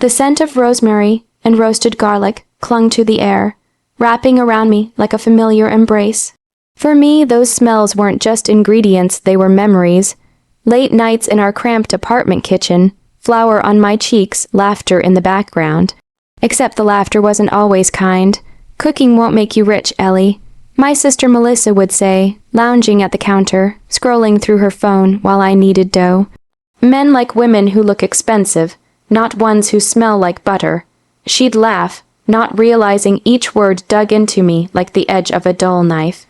The scent of rosemary and roasted garlic clung to the air, wrapping around me like a familiar embrace. For me, those smells weren't just ingredients, they were memories. Late nights in our cramped apartment kitchen, flour on my cheeks, laughter in the background. Except the laughter wasn't always kind. Cooking won't make you rich, Ellie, my sister Melissa would say, lounging at the counter, scrolling through her phone while I kneaded dough. Men like women who look expensive, not ones who smell like butter. She'd laugh, not realizing each word dug into me like the edge of a dull knife.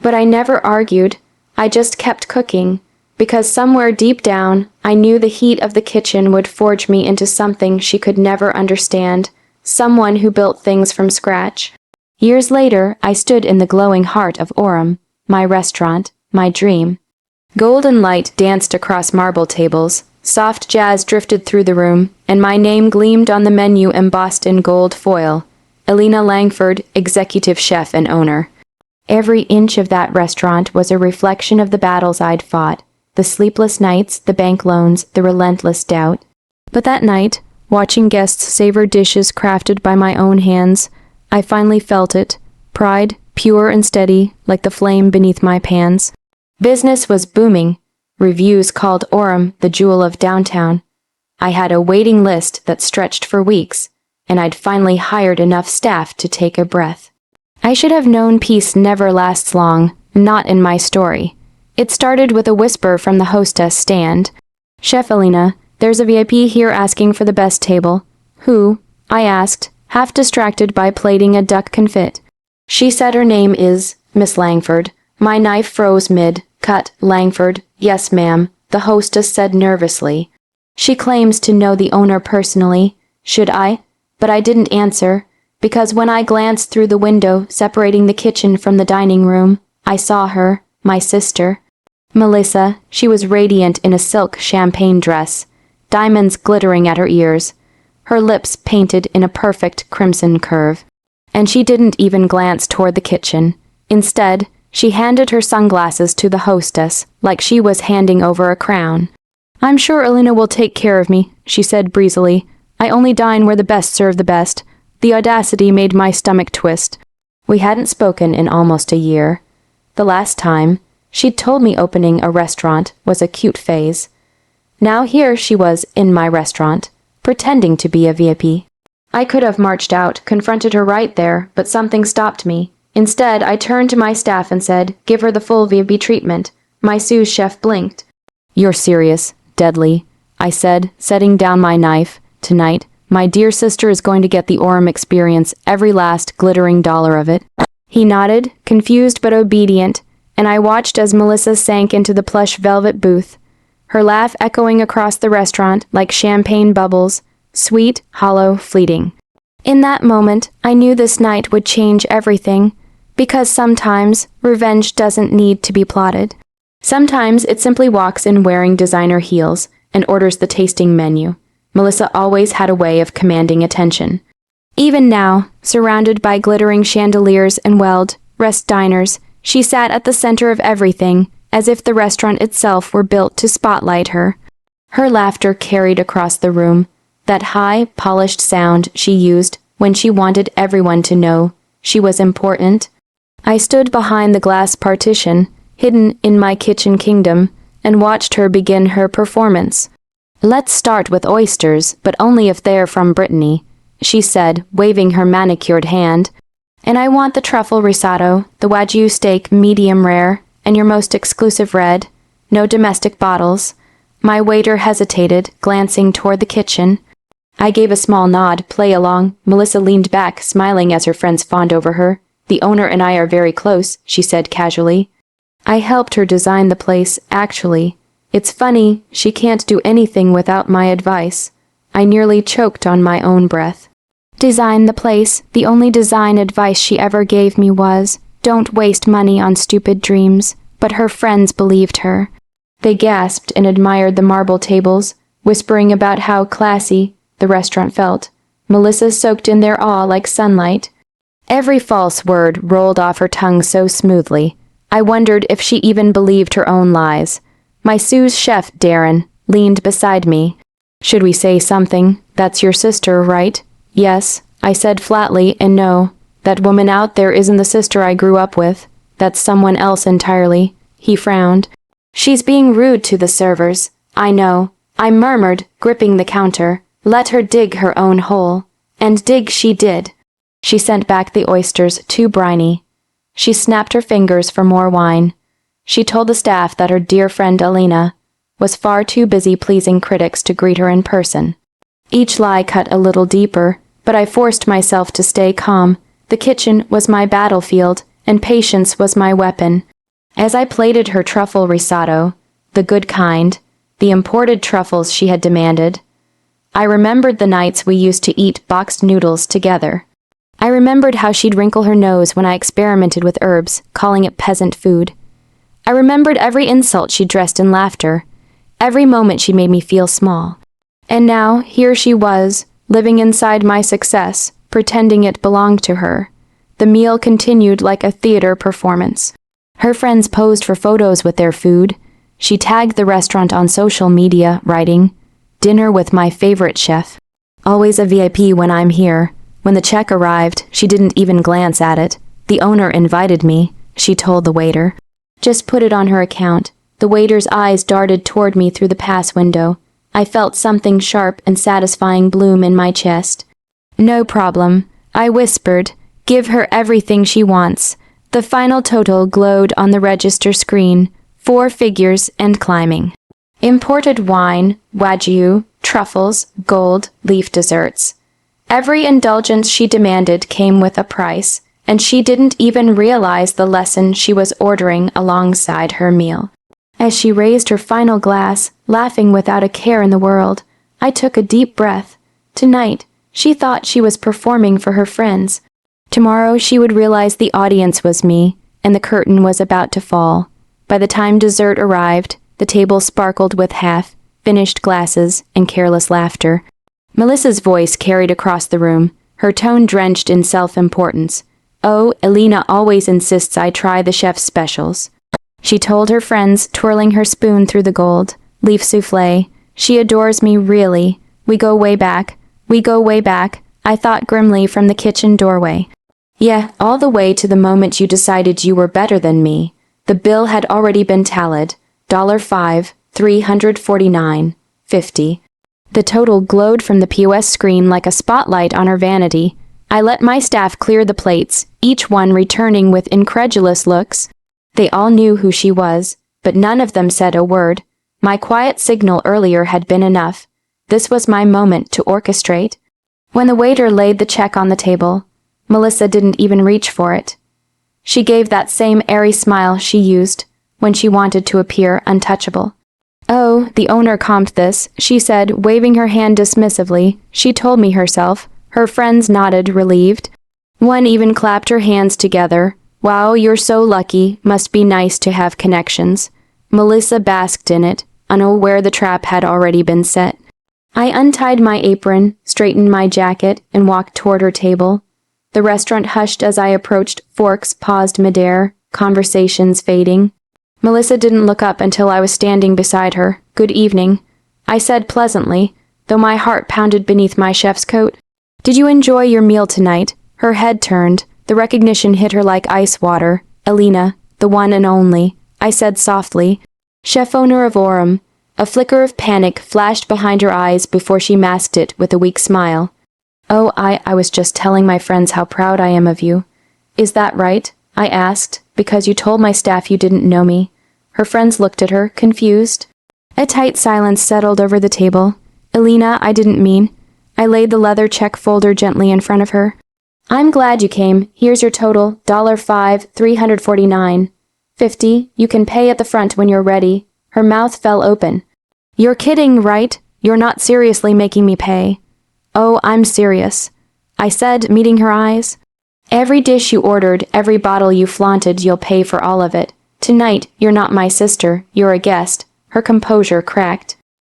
But I never argued. I just kept cooking, because somewhere deep down, I knew the heat of the kitchen would forge me into something she could never understand, someone who built things from scratch. Years later, I stood in the glowing heart of Orem, my restaurant, my dream. Golden light danced across marble tables, soft jazz drifted through the room, and my name gleamed on the menu embossed in gold foil. Elena Langford, executive chef and owner. Every inch of that restaurant was a reflection of the battles I'd fought, the sleepless nights, the bank loans, the relentless doubt. But that night, watching guests savor dishes crafted by my own hands, I finally felt it, pride, pure and steady, like the flame beneath my pans. Business was booming. Reviews called Orem the jewel of downtown. I had a waiting list that stretched for weeks, and I'd finally hired enough staff to take a breath. I should have known peace never lasts long, not in my story. It started with a whisper from the hostess stand. "Chef Elena, there's a VIP here asking for the best table." "Who?" I asked, half distracted by plating a duck confit. She said her name is Miss Langford. My knife froze mid. "Cut, Langford." "Yes, ma'am," the hostess said nervously. She claims to know the owner personally. Should I? But I didn't answer, because when I glanced through the window separating the kitchen from the dining room, I saw her, my sister. Melissa, she was radiant in a silk champagne dress, diamonds glittering at her ears, her lips painted in a perfect crimson curve. And she didn't even glance toward the kitchen. Instead, she handed her sunglasses to the hostess, like she was handing over a crown. "I'm sure Elena will take care of me," she said breezily. "I only dine where the best serve the best." The audacity made my stomach twist. We hadn't spoken in almost a year. The last time, she'd told me opening a restaurant was a cute phase. Now here she was in my restaurant, pretending to be a VIP. I could have marched out, confronted her right there, but something stopped me. Instead, I turned to my staff and said, "Give her the full VIP treatment." My sous chef blinked. "You're serious, deadly," I said, setting down my knife. "Tonight, my dear sister is going to get the Orem experience, every last glittering dollar of it." He nodded, confused but obedient, and I watched as Melissa sank into the plush velvet booth, her laugh echoing across the restaurant like champagne bubbles, sweet, hollow, fleeting. In that moment, I knew this night would change everything, because sometimes revenge doesn't need to be plotted. Sometimes it simply walks in wearing designer heels and orders the tasting menu. Melissa always had a way of commanding attention. Even now, surrounded by glittering chandeliers and well-dressed diners, she sat at the center of everything, as if the restaurant itself were built to spotlight her. Her laughter carried across the room, that high, polished sound she used when she wanted everyone to know she was important. I stood behind the glass partition, hidden in my kitchen kingdom, and watched her begin her performance. "Let's start with oysters, but only if they're from Brittany," she said, waving her manicured hand. "And I want the truffle risotto, the wagyu steak medium rare, and your most exclusive red. No domestic bottles." My waiter hesitated, glancing toward the kitchen. I gave a small nod, play along. Melissa leaned back, smiling as her friends fawned over her. "The owner and I are very close," she said casually. I helped her design the place, actually. It's funny, she can't do anything without my advice. I nearly choked on my own breath. Design the place. The only design advice she ever gave me was, "Don't waste money on stupid dreams." But her friends believed her. They gasped and admired the marble tables, whispering about how classy the restaurant felt. Melissa soaked in their awe like sunlight. Every false word rolled off her tongue so smoothly. I wondered if she even believed her own lies. My sous chef, Darren, leaned beside me. "Should we say something "That's your sister, right?" "Yes," I said flatly, "and no. That woman out there isn't the sister I grew up with. That's someone else entirely." He frowned. "She's being rude to the servers." "I know," I murmured, gripping the counter. "Let her dig her own hole." And dig she did. She sent back the oysters too briny. She snapped her fingers for more wine. She told the staff that her dear friend Alina was far too busy pleasing critics to greet her in person. Each lie cut a little deeper, but I forced myself to stay calm. The kitchen was my battlefield, and patience was my weapon. As I plated her truffle risotto, the good kind, the imported truffles she had demanded, I remembered the nights we used to eat boxed noodles together. I remembered how she'd wrinkle her nose when I experimented with herbs, calling it peasant food. I remembered every insult she dressed in laughter, every moment she made me feel small. And now, here she was, living inside my success, pretending it belonged to her. The meal continued like a theater performance. Her friends posed for photos with their food. She tagged the restaurant on social media, writing, "Dinner with my favorite chef. Always a VIP when I'm here." When the check arrived, she didn't even glance at it. "The owner invited me," she told the waiter. "Just put it on her account." The waiter's eyes darted toward me through the pass window. I felt something sharp and satisfying bloom in my chest. "No problem," I whispered. "Give her everything she wants." The final total glowed on the register screen, 4 figures and climbing. Imported wine, wagyu, truffles, gold, leaf desserts. Every indulgence she demanded came with a price, and she didn't even realize the lesson she was ordering alongside her meal. As she raised her final glass, laughing without a care in the world, I took a deep breath. Tonight, she thought she was performing for her friends. Tomorrow she would realize the audience was me, and the curtain was about to fall. By the time dessert arrived, the table sparkled with half-finished glasses and careless laughter. Melissa's voice carried across the room, her tone drenched in self-importance. "Oh, Elena always insists I try the chef's specials," she told her friends, twirling her spoon through the gold. "Leaf soufflé. She adores me, really. We go way back. We go way back," I thought grimly from the kitchen doorway. "Yeah, all the way to the moment you decided you were better than me." The bill had already been tallied. $5, $349.50. The total glowed from the POS screen like a spotlight on her vanity. I let my staff clear the plates, each one returning with incredulous looks. They all knew who she was, but none of them said a word. My quiet signal earlier had been enough. This was my moment to orchestrate. When the waiter laid the check on the table, Melissa didn't even reach for it. She gave that same airy smile she used when she wanted to appear untouchable. "Oh, the owner comped this," she said, waving her hand dismissively. "She told me herself." Her friends nodded, relieved. One even clapped her hands together. "Wow, you're so lucky. Must be nice to have connections." Melissa basked in it, unaware the trap had already been set. I untied my apron, straightened my jacket, and walked toward her table. The restaurant hushed as I approached, forks paused midair, conversations fading. Melissa didn't look up until I was standing beside her. "Good evening," I said pleasantly, though my heart pounded beneath my chef's coat. "Did you enjoy your meal tonight?" Her head turned. The recognition hit her like ice water. "Elena, the one and only," I said softly. "Chef owner of Orem." A flicker of panic flashed behind her eyes before she masked it with a weak smile. "Oh, I was just telling my friends how proud I am of you." "Is that right?" I asked, "because you told my staff you didn't know me." Her friends looked at her, confused. A tight silence settled over the table. "Elena, I didn't mean." I laid the leather check folder gently in front of her. "I'm glad you came. Here's your total, $5, $349.50. You can pay at the front when you're ready." Her mouth fell open. "You're kidding, right? You're not seriously making me pay." "Oh, I'm serious," I said, meeting her eyes. "Every dish you ordered, every bottle you flaunted, you'll pay for all of it. Tonight, you're not my sister, you're a guest." Her composure cracked.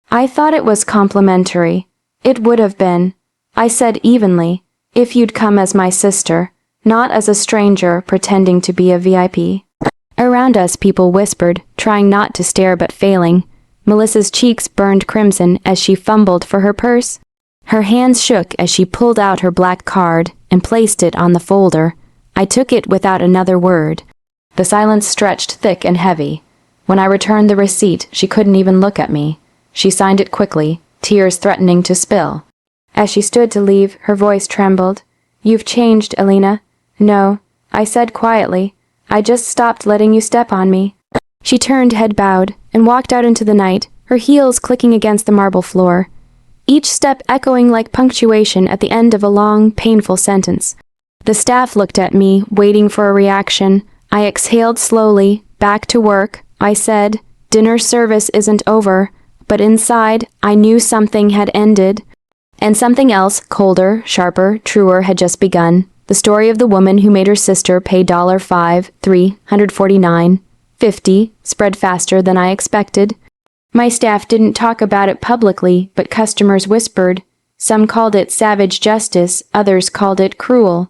"I thought it was complimentary." "It would have been," I said evenly, "if you'd come as my sister, not as a stranger pretending to be a VIP." Around us, people whispered, trying not to stare but failing. Melissa's cheeks burned crimson as she fumbled for her purse. Her hands shook as she pulled out her black card and placed it on the folder. I took it without another word. The silence stretched thick and heavy. When I returned the receipt, she couldn't even look at me. She signed it quickly, tears threatening to spill. As she stood to leave, her voice trembled. "You've changed, Alina." "No," I said quietly. "I just stopped letting you step on me." She turned, head bowed, and walked out into the night, her heels clicking against the marble floor, each step echoing like punctuation at the end of a long, painful sentence. The staff looked at me, waiting for a reaction. I exhaled slowly. "Back to work," I said. "Dinner service isn't over." But inside, I knew something had ended. And something else, colder, sharper, truer, had just begun. The story of the woman who made her sister pay $5,349.50 spread faster than I expected. My staff didn't talk about it publicly, but customers whispered. Some called it savage justice, others called it cruel.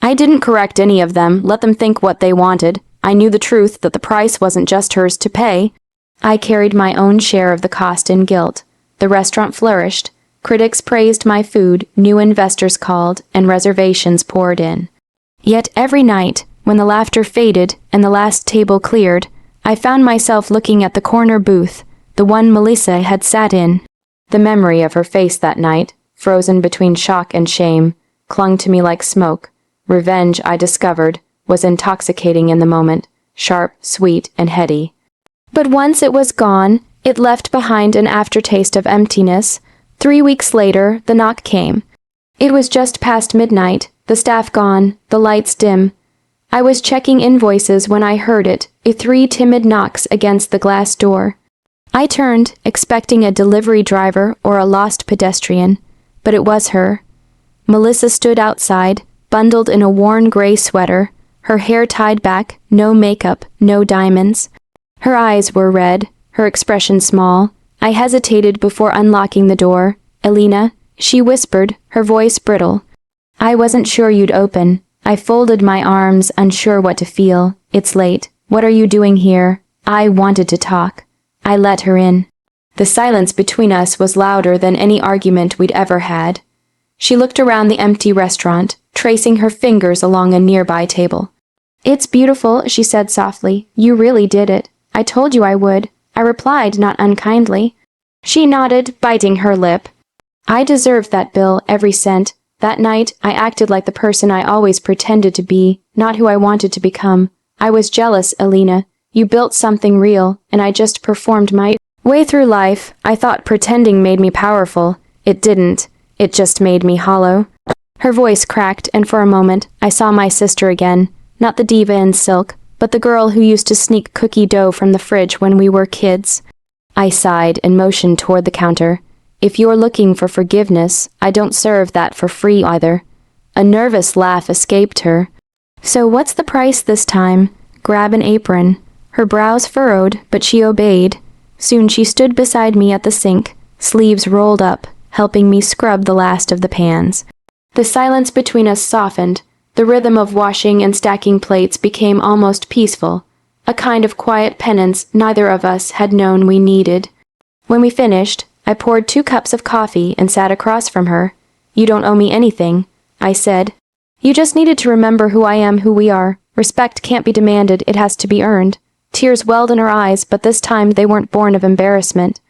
I didn't correct any of them, let them think what they wanted. I knew the truth that the price wasn't just hers to pay. I carried my own share of the cost and guilt. The restaurant flourished. Critics praised my food, new investors called, and reservations poured in. Yet every night, when the laughter faded and the last table cleared, I found myself looking at the corner booth, the one Melissa had sat in. The memory of her face that night, frozen between shock and shame, clung to me like smoke. Revenge, I discovered, was intoxicating in the moment, sharp, sweet, and heady. But once it was gone, it left behind an aftertaste of emptiness. 3 weeks later, the knock came. It was just past midnight, the staff gone, the lights dim. I was checking invoices when I heard it, 3 timid knocks against the glass door. I turned, expecting a delivery driver or a lost pedestrian, but it was her. Melissa stood outside, bundled in a worn gray sweater, her hair tied back, no makeup, no diamonds. Her eyes were red, her expression small. I hesitated before unlocking the door. "Alina," she whispered, her voice brittle. "I wasn't sure you'd open." I folded my arms, unsure what to feel. "It's late. What are you doing here?" I wanted to talk. I let her in. The silence between us was louder than any argument we'd ever had. She looked around the empty restaurant, tracing her fingers along a nearby table. "It's beautiful," she said softly. "You really did it. I told you I would." I replied, not unkindly. She nodded, biting her lip. I deserved that bill, every cent. That night, I acted like the person I always pretended to be, not who I wanted to become. I was jealous, Alina. You built something real, and I just performed my way through life. I thought pretending made me powerful. It didn't. It just made me hollow. Her voice cracked, and for a moment, I saw my sister again. Not the diva in silk, but the girl who used to sneak cookie dough from the fridge when we were kids. I sighed and motioned toward the counter. "If you're looking for forgiveness, I don't serve that for free either." A nervous laugh escaped her. "So what's the price this time?" "Grab an apron." Her brows furrowed, but she obeyed. Soon she stood beside me at the sink, sleeves rolled up, helping me scrub the last of the pans. The silence between us softened. The rhythm of washing and stacking plates became almost peaceful, a kind of quiet penance neither of us had known we needed. When we finished, I poured 2 cups of coffee and sat across from her. "You don't owe me anything," I said. "You just needed to remember who I am, who we are. Respect can't be demanded, it has to be earned." Tears welled in her eyes, but this time they weren't born of embarrassment.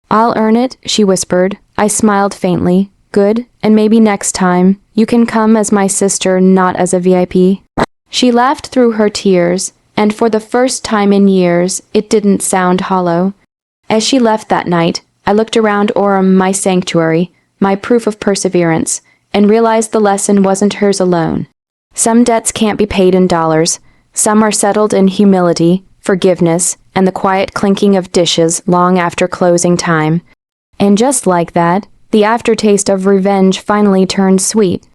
"I'll earn it," she whispered. I smiled faintly. "Good, and maybe next time, you can come as my sister, not as a VIP." She laughed through her tears, and for the first time in years, it didn't sound hollow. As she left that night, I looked around Orem, my sanctuary, my proof of perseverance, and realized the lesson wasn't hers alone. Some debts can't be paid in dollars. Some are settled in humility, forgiveness, and the quiet clinking of dishes long after closing time. And just like that, the aftertaste of revenge finally turned sweet.